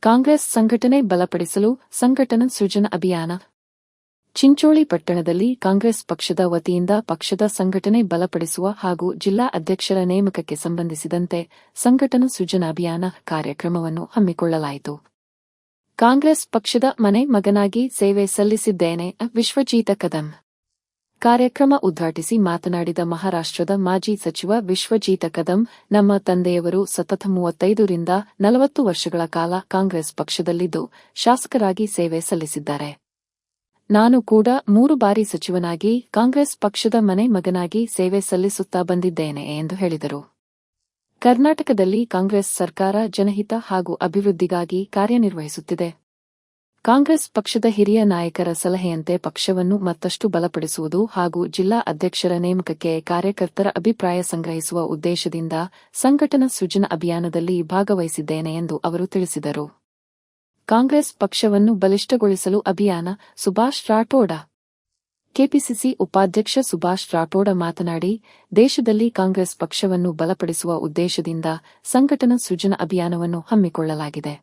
ಕಾಂಗ್ರೆಸ್ ಸಂಘಟನೆ ಬಲಪಡಿಸಲು ಸಂಘಟನಾ ಸೃಜನ ಅಭಿಯಾನ. ಚಿಂಚೋಳಿ ಪಟ್ಟಣದಲ್ಲಿ ಕಾಂಗ್ರೆಸ್ ಪಕ್ಷದ ವತಿಯಿಂದ ಪಕ್ಷದ ಸಂಘಟನೆ ಬಲಪಡಿಸುವ ಹಾಗೂ ಜಿಲ್ಲಾ ಅಧ್ಯಕ್ಷರ ನೇಮಕಕ್ಕೆ ಸಂಬಂಧಿಸಿದಂತೆ ಸಂಘಟನಾ ಸೃಜನ ಅಭಿಯಾನ ಕಾರ್ಯಕ್ರಮವನ್ನು ಹಮ್ಮಿಕೊಳ್ಳಲಾಯಿತು. ಕಾಂಗ್ರೆಸ್ ಪಕ್ಷದ ಮನೆ ಮಗನಾಗಿ ಸೇವೆ ಸಲ್ಲಿಸಿದ್ದೇನೆ ವಿಶ್ವಜೀತ ಕದಂ ಕಾರ್ಯಕ್ರಮ ಉದ್ಘಾಟಿಸಿ ಮಾತನಾಡಿದ ಮಹಾರಾಷ್ಟ್ರದ ಮಾಜಿ ಸಚಿವ ವಿಶ್ವಜೀತ ಕದಂ, ನಮ್ಮ ತಂದೆಯವರು ಸತತ 35 ರಿಂದ 40 ವರ್ಷಗಳ ಕಾಲ ಕಾಂಗ್ರೆಸ್ ಪಕ್ಷದಲ್ಲಿದ್ದು ಶಾಸಕರಾಗಿ ಸೇವೆ ಸಲ್ಲಿಸಿದ್ದಾರೆ. ನಾನು ಕೂಡ 3 ಬಾರಿ ಸಚಿವನಾಗಿ ಕಾಂಗ್ರೆಸ್ ಪಕ್ಷದ ಮನೆ ಮಗನಾಗಿ ಸೇವೆ ಸಲ್ಲಿಸುತ್ತಾ ಬಂದಿದ್ದೇನೆ ಎಂದು ಹೇಳಿದರು. ಕರ್ನಾಟಕದಲ್ಲಿ ಕಾಂಗ್ರೆಸ್ ಸರ್ಕಾರ ಜನಹಿತ ಹಾಗೂ ಅಭಿವೃದ್ಧಿಗಾಗಿ ಕಾರ್ಯನಿರ್ವಹಿಸುತ್ತಿದೆ. ಕಾಂಗ್ರೆಸ್ ಪಕ್ಷದ ಹಿರಿಯ ನಾಯಕರ ಸಲಹೆಯಂತೆ ಪಕ್ಷವನ್ನು ಮತ್ತಷ್ಟು ಬಲಪಡಿಸುವುದು ಹಾಗೂ ಜಿಲ್ಲಾ ಅಧ್ಯಕ್ಷರ ನೇಮಕಕ್ಕೆ ಕಾರ್ಯಕರ್ತರ ಅಭಿಪ್ರಾಯ ಸಂಗ್ರಹಿಸುವ ಉದ್ದೇಶದಿಂದ ಸಂಘಟನಾ ಸೃಜನ ಅಭಿಯಾನದಲ್ಲಿ ಭಾಗವಹಿಸಿದ್ದೇನೆ ಎಂದು ಅವರು ತಿಳಿಸಿದರು. ಕಾಂಗ್ರೆಸ್ ಪಕ್ಷವನ್ನು ಬಲಿಷ್ಠಗೊಳಿಸಲು ಅಭಿಯಾನ. ಸುಭಾಷ್ ರಾಠೋಡ ಕೆಪಿಸಿಸಿ ಉಪಾಧ್ಯಕ್ಷ ಸುಭಾಷ್ ರಾಠೋಡ ಮಾತನಾಡಿ, ದೇಶದಲ್ಲಿ ಕಾಂಗ್ರೆಸ್ ಪಕ್ಷವನ್ನು ಬಲಪಡಿಸುವ ಉದ್ದೇಶದಿಂದ ಸಂಘಟನಾ ಸೃಜನ ಅಭಿಯಾನವನ್ನು ಹಮ್ಮಿಕೊಳ್ಳಲಾಗಿದೆ.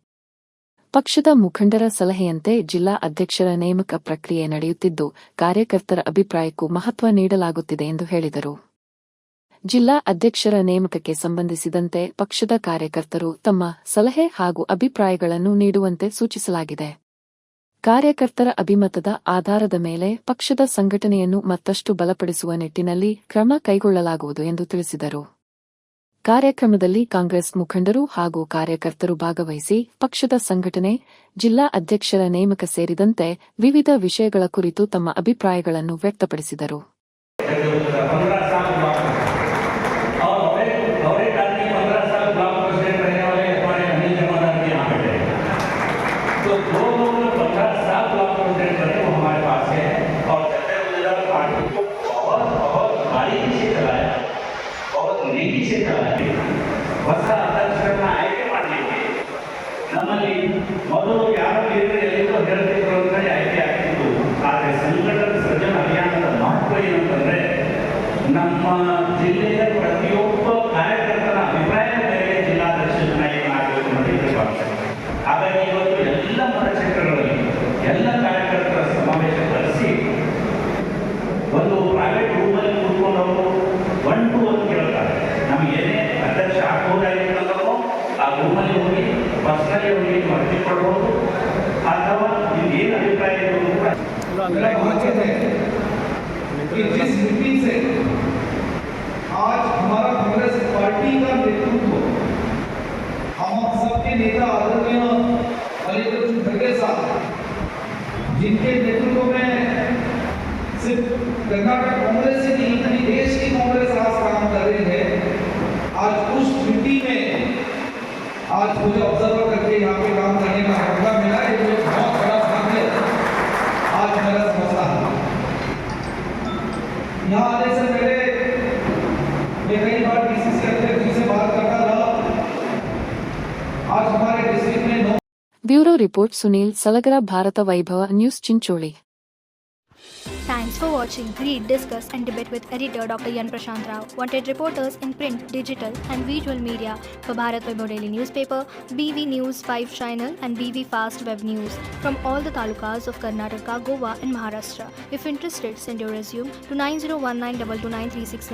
ಪಕ್ಷದ ಮುಖಂಡರ ಸಲಹೆಯಂತೆ ಜಿಲ್ಲಾ ಅಧ್ಯಕ್ಷರ ನೇಮಕ ಪ್ರಕ್ರಿಯೆ ನಡೆಯುತ್ತಿದ್ದು ಕಾರ್ಯಕರ್ತರ ಅಭಿಪ್ರಾಯಕ್ಕೂ ಮಹತ್ವ ನೀಡಲಾಗುತ್ತಿದೆ ಎಂದು ಹೇಳಿದರು. ಜಿಲ್ಲಾ ಅಧ್ಯಕ್ಷರ ನೇಮಕಕ್ಕೆ ಸಂಬಂಧಿಸಿದಂತೆ ಪಕ್ಷದ ಕಾರ್ಯಕರ್ತರು ತಮ್ಮ ಸಲಹೆ ಹಾಗೂ ಅಭಿಪ್ರಾಯಗಳನ್ನು ನೀಡುವಂತೆ ಸೂಚಿಸಲಾಗಿದೆ. ಕಾರ್ಯಕರ್ತರ ಅಭಿಮತದ ಆಧಾರದ ಮೇಲೆ ಪಕ್ಷದ ಸಂಘಟನೆಯನ್ನು ಮತ್ತಷ್ಟು ಬಲಪಡಿಸುವ ನಿಟ್ಟಿನಲ್ಲಿ ಕ್ರಮ ಕೈಗೊಳ್ಳಲಾಗುವುದು ಎಂದು ತಿಳಿಸಿದರು. ಕಾರ್ಯಕ್ರಮದಲ್ಲಿ ಕಾಂಗ್ರೆಸ್ ಮುಖಂಡರು ಹಾಗೂ ಕಾರ್ಯಕರ್ತರು ಭಾಗವಹಿಸಿ ಪಕ್ಷದ ಸಂಘಟನೆ, ಜಿಲ್ಲಾ ಅಧ್ಯಕ್ಷರ ನೇಮಕ ಸೇರಿದಂತೆ ವಿವಿಧ ವಿಷಯಗಳ ಕುರಿತು ತಮ್ಮ ಅಭಿಪ್ರಾಯಗಳನ್ನು ವ್ಯಕ್ತಪಡಿಸಿದರು. ಹೊಸ ಅಧ್ಯಕ್ಷರನ್ನ ಆಯ್ಕೆ ಮಾಡಲಿಕ್ಕೆ ನಮ್ಮಲ್ಲಿ ಮೊದಲು ಯಾರು ಎಲ್ಲೋ ಹೇಳ್ತಿದ್ರು ಅಂತೇಳಿ ಆಯ್ಕೆ ಆಗ್ತಿತ್ತು. ಆದರೆ ಸಂಘಟನಾ ಸೃಜನ ಅಭಿಯಾನದ ಮಹತ್ವ ಏನಂತಂದ್ರೆ ನಮ್ಮ ಜಿಲ್ಲೆಯ ಪ್ರತಿಯೊಬ್ಬ ಕಾರ್ಯಕರ್ತರ ಅಭಿಪ್ರಾಯ ಮೇಲೆ ಜಿಲ್ಲಾಧ್ಯಕ್ಷ ಚುನಾಯಿತನಾಗಬೇಕು ಅನ್ನೋದು. ಹಾಗಾಗಿ ಇವತ್ತು ಎಲ್ಲ ಮತಕ್ಷೇತ್ರಗಳಲ್ಲಿ ಎಲ್ಲ ಕಾರ್ಯಕರ್ತರ ಸಮಾವೇಶ ಕರೆಸಿ ಒಂದು ಪ್ರೈವೇಟ್ ರೂಮಲ್ಲಿ ಕೂತ್ಕೊಂಡು ಅವರು 1 to 1 ಕೇಳ್ತಾರೆ. ನಮ್ಗೆ ಏನೇ ಅಧ್ಯಕ್ಷ ಹಾಕಬಹುದಾಗಿರ್ತಂದ್ರೂ ಆ ರೂಮಲ್ಲಿ ಹೋಗಿ ಪರ್ಸನಲಿ ಹೋಗಿ ಅರ್ಜಿ ಕೊಡ್ಬೋದು ಅಥವಾ ನಿಮ್ಗೆ ಏನು ಅಭಿಪ್ರಾಯ ಇರೋದು ಕೂಡ जिस मीटिंग से आज हमारा कांग्रेस पार्टी का नेतृत्व हम सबके नेता आदरणीय मल्लिकार्जुन खड़गे साहब, जिनके नेतृत्व में सिर्फ कर्नाटक कांग्रेस से नहीं बल्कि देश की कांग्रेस आज काम कर रही है। आज उस स्थिति में आज मुझे ऑब्जर्वर करके यहाँ पे काम करने का मौका मिला है, जो बहुत बड़ा भाग्य आज मेरा समझता है। यहाँ आने से पहले मैं कई बार पीसीसी अध्यक्ष जी से बात करता रहा। आज हमारे डिस्ट्रिक्ट में bureau report Sunil Salgara, Bharat Vaibhav news, Chincholi. Thanks for watching. Read, discuss and debate with editor Dr. Yan Prashant Rao. Wanted reporters in print, digital and visual media for Bharat Vaibhav Daily Newspaper, BV News 5 Channel and BV Fast Web News from all the talukas of Karnataka, Goa and Maharashtra. If interested, send your resume to 9019229369.